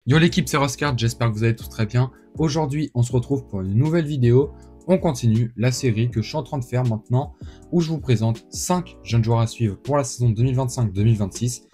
Yo l'équipe, c'est Roscard, j'espère que vous allez tous très bien. Aujourd'hui, on se retrouve pour une nouvelle vidéo. On continue la série que je suis en train de faire maintenant, où je vous présente 5 jeunes joueurs à suivre pour la saison 2025-2026.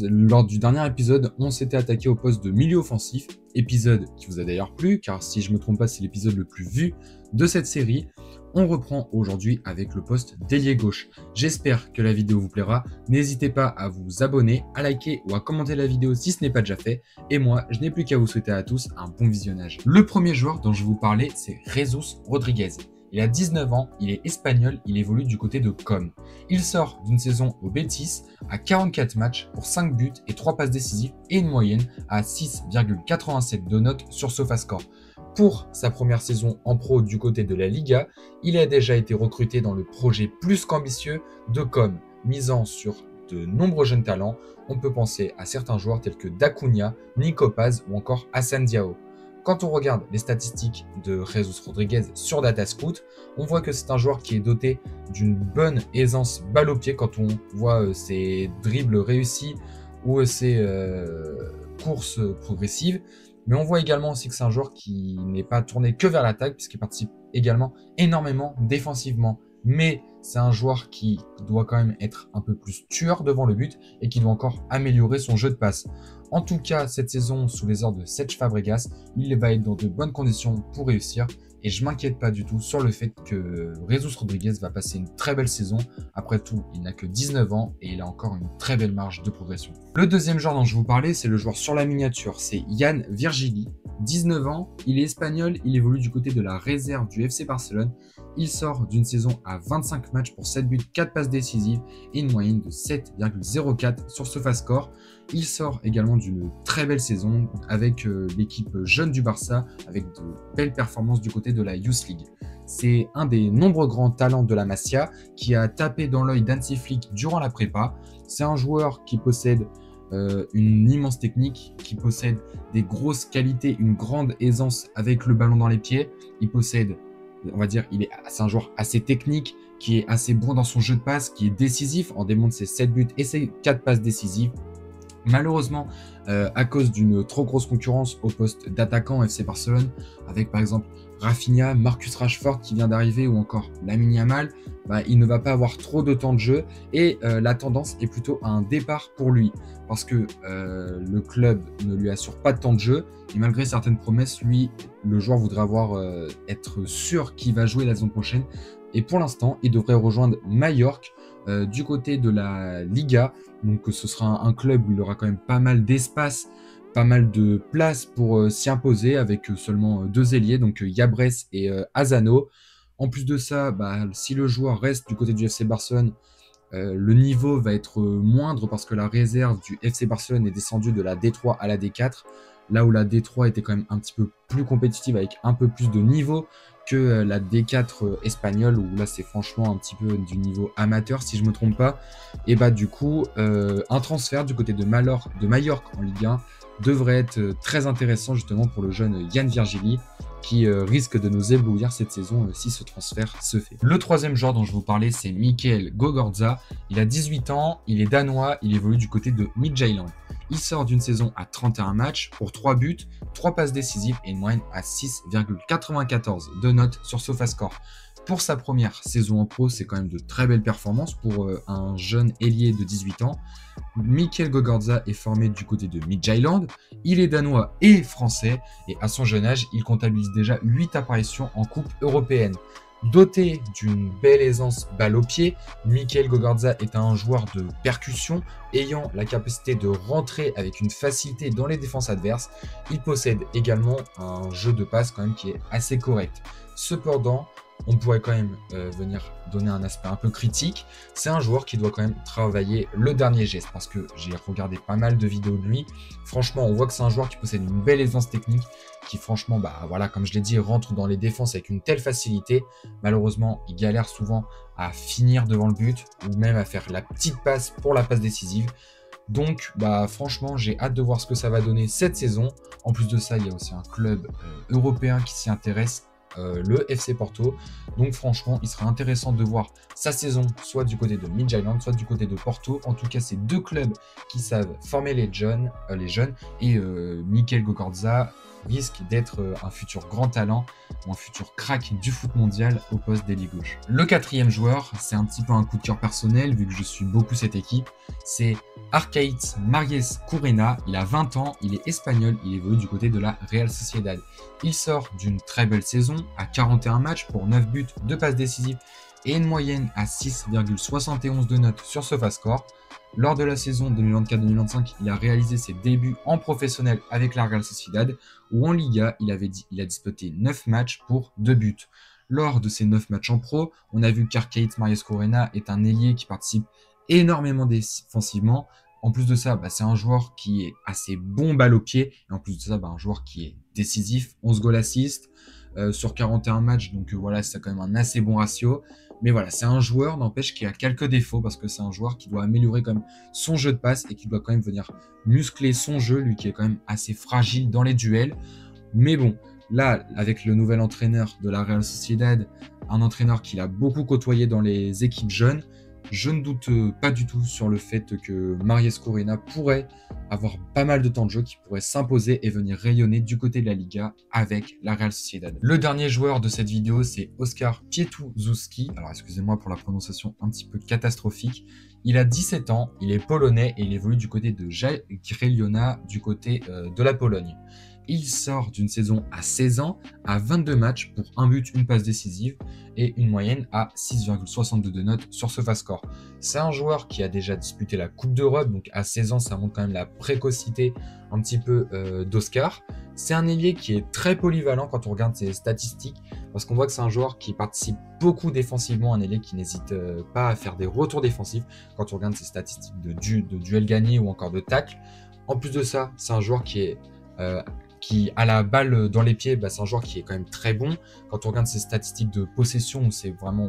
Lors du dernier épisode, on s'était attaqué au poste de milieu offensif, épisode qui vous a d'ailleurs plu, car si je ne me trompe pas, c'est l'épisode le plus vu de cette série. On reprend aujourd'hui avec le poste d'ailier gauche. J'espère que la vidéo vous plaira. N'hésitez pas à vous abonner, à liker ou à commenter la vidéo si ce n'est pas déjà fait. Et moi, je n'ai plus qu'à vous souhaiter à tous un bon visionnage. Le premier joueur dont je vais vous parler, c'est Jesus Rodriguez. Il a 19 ans, il est espagnol, il évolue du côté de Com. Il sort d'une saison au Betis à 44 matchs pour 5 buts et 3 passes décisives et une moyenne à 6,87 de notes sur SofaScore. Pour sa première saison en pro du côté de la Liga, il a déjà été recruté dans le projet plus qu'ambitieux de Com, misant sur de nombreux jeunes talents. On peut penser à certains joueurs tels que Dacunia, Nico Paz ou encore Hassan Diao. Quand on regarde les statistiques de Jesus Rodriguez sur DataScout, on voit que c'est un joueur qui est doté d'une bonne aisance balle au pied quand on voit ses dribbles réussis ou ses courses progressives. Mais on voit également aussi que c'est un joueur qui n'est pas tourné que vers l'attaque, puisqu'il participe également énormément défensivement. Mais c'est un joueur qui doit quand même être un peu plus tueur devant le but et qui doit encore améliorer son jeu de passe. En tout cas, cette saison, sous les ordres de Cesc Fabregas, il va être dans de bonnes conditions pour réussir. Et je ne m'inquiète pas du tout sur le fait que Jesus Rodriguez va passer une très belle saison. Après tout, il n'a que 19 ans et il a encore une très belle marge de progression. Le deuxième joueur dont je vous parlais, c'est le joueur sur la miniature, c'est Yann Virgili. 19 ans, il est espagnol, il évolue du côté de la réserve du FC Barcelone. Il sort d'une saison à 25 matchs pour 7 buts, 4 passes décisives et une moyenne de 7,04 sur SofaScore. Il sort également d'une très belle saison avec l'équipe jeune du Barça, avec de belles performances du côté de la Youth League. C'est un des nombreux grands talents de la Masia qui a tapé dans l'œil d'Hansi Flick durant la prépa. C'est un joueur qui possède une immense technique, qui possède des grosses qualités, une grande aisance avec le ballon dans les pieds. Il possède, on va dire, c'est un joueur assez technique, qui est assez bon dans son jeu de passe, qui est décisif, en démontre ses 7 buts et ses 4 passes décisives. Malheureusement, à cause d'une trop grosse concurrence au poste d'attaquant FC Barcelone, avec par exemple Rafinha, Marcus Rashford qui vient d'arriver ou encore Lamine Yamal, il ne va pas avoir trop de temps de jeu et la tendance est plutôt à un départ pour lui parce que le club ne lui assure pas de temps de jeu et malgré certaines promesses, lui, le joueur voudrait être sûr qu'il va jouer la saison prochaine et pour l'instant, il devrait rejoindre Mallorca du côté de la Liga. Donc ce sera un club où il aura quand même pas mal d'espace, pas mal de place pour s'y imposer avec seulement 2 ailiers, donc Yabres et Azano. En plus de ça, si le joueur reste du côté du FC Barcelone, le niveau va être moindre parce que la réserve du FC Barcelone est descendue de la D3 à la D4, là où la D3 était quand même un petit peu plus compétitive avec un peu plus de niveau que la D4 espagnole, où là c'est franchement un petit peu du niveau amateur si je me trompe pas. Et du coup, un transfert du côté de Mallorca en Ligue 1 devrait être très intéressant justement pour le jeune Yann Virgili qui risque de nous éblouir cette saison si ce transfert se fait. Le troisième joueur dont je vous parlais, c'est Mikkel Gogorza. Il a 18 ans, il est danois, il évolue du côté de Midtjylland. Il sort d'une saison à 31 matchs pour 3 buts, 3 passes décisives et une moyenne à 6,94 de notes sur SofaScore. Pour sa première saison en pro, c'est quand même de très belles performances pour un jeune ailier de 18 ans. Mikkel Gogorza est formé du côté de Midtjylland. Il est danois et français et à son jeune âge, il comptabilise déjà 8 apparitions en Coupe européenne. Doté d'une belle aisance balle au pied, Mikkel Gogorza est un joueur de percussion ayant la capacité de rentrer avec une facilité dans les défenses adverses. Il possède également un jeu de passe quand même qui est assez correct. Cependant, on pourrait quand même venir donner un aspect un peu critique. C'est un joueur qui doit quand même travailler le dernier geste parce que j'ai regardé pas mal de vidéos de lui. Franchement, on voit que c'est un joueur qui possède une belle aisance technique qui franchement, comme je l'ai dit, rentre dans les défenses avec une telle facilité. Malheureusement, il galère souvent à finir devant le but ou même à faire la petite passe pour la passe décisive. Donc, franchement, j'ai hâte de voir ce que ça va donner cette saison. En plus de ça, il y a aussi un club européen qui s'y intéresse le FC Porto. Donc franchement, il sera intéressant de voir sa saison soit du côté de Midtjylland, soit du côté de Porto. En tout cas, c'est deux clubs qui savent former les jeunes et Mikel Gogorza risque d'être un futur grand talent ou un futur crack du foot mondial au poste d'ailier gauche. Le quatrième joueur, c'est un petit peu un coup de cœur personnel vu que je suis beaucoup cette équipe, c'est Arcaiz Mariez-Currena. Il a 20 ans, il est espagnol, il évolue du côté de la Real Sociedad. Il sort d'une très belle saison à 41 matchs pour 9 buts, 2 passes décisives et une moyenne à 6,71 de notes sur SofaScore. Lors de la saison 2024-2025, il a réalisé ses débuts en professionnel avec la Real Sociedad, où en Liga, il a disputé 9 matchs pour 2 buts. Lors de ces 9 matchs en pro, on a vu qu'Arcaiz Mariez-Currena est un ailier qui participe énormément défensivement. En plus de ça, c'est un joueur qui est assez bon balle au pied. Et en plus de ça, un joueur qui est décisif, 11 goals assists sur 41 matchs. Donc voilà, c'est quand même un assez bon ratio. Mais voilà, c'est un joueur, n'empêche, qui a quelques défauts parce que c'est un joueur qui doit améliorer quand même son jeu de passe et qui doit quand même venir muscler son jeu, lui qui est quand même assez fragile dans les duels. Mais bon, là, avec le nouvel entraîneur de la Real Sociedad, un entraîneur qu'il a beaucoup côtoyé dans les équipes jeunes, je ne doute pas du tout sur le fait que Mariez-Currena pourrait avoir pas mal de temps de jeu, qui pourrait s'imposer et venir rayonner du côté de la Liga avec la Real Sociedad. Le dernier joueur de cette vidéo, c'est Oskar Pietuzowski. Alors excusez-moi pour la prononciation un petit peu catastrophique. Il a 17 ans, il est polonais et il évolue du côté de Jagiellona, du côté de la Pologne. Il sort d'une saison à 16 ans, à 22 matchs pour 1 but, une passe décisive et une moyenne à 6,62 de notes sur SofaScore. C'est un joueur qui a déjà disputé la Coupe d'Europe, donc à 16 ans, ça montre quand même la précocité un petit peu d'Oskar. C'est un ailier qui est très polyvalent quand on regarde ses statistiques, parce qu'on voit que c'est un joueur qui participe beaucoup défensivement, un ailier qui n'hésite pas à faire des retours défensifs quand on regarde ses statistiques de duel gagné ou encore de tacle. En plus de ça, c'est un joueur qui a la balle dans les pieds, c'est un joueur qui est quand même très bon. Quand on regarde ses statistiques de possession, où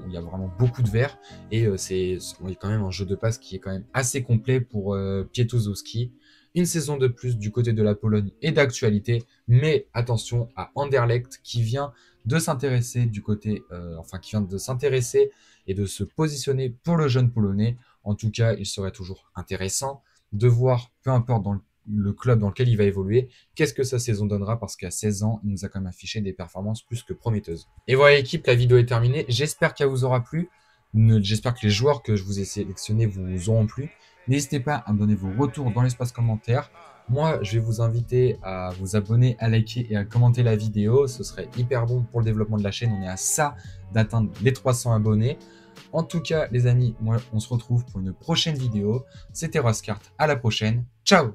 il y a vraiment beaucoup de verts, et c'est quand même un jeu de passe qui est quand même assez complet pour Pietuzowski. Une saison de plus du côté de la Pologne et d'actualité, mais attention à Anderlecht qui vient de s'intéresser et de se positionner pour le jeune polonais. En tout cas, il serait toujours intéressant de voir, peu importe dans le club dans lequel il va évoluer, qu'est-ce que sa saison donnera, parce qu'à 16 ans, il nous a quand même affiché des performances plus que prometteuses. Et voilà l'équipe, la vidéo est terminée. J'espère qu'elle vous aura plu. J'espère que les joueurs que je vous ai sélectionnés vous auront plu. N'hésitez pas à me donner vos retours dans l'espace commentaire. Moi, je vais vous inviter à vous abonner, à liker et à commenter la vidéo. Ce serait hyper bon pour le développement de la chaîne. On est à ça d'atteindre les 300 abonnés. En tout cas, les amis, moi, on se retrouve pour une prochaine vidéo. C'était Roskart. À la prochaine. Ciao!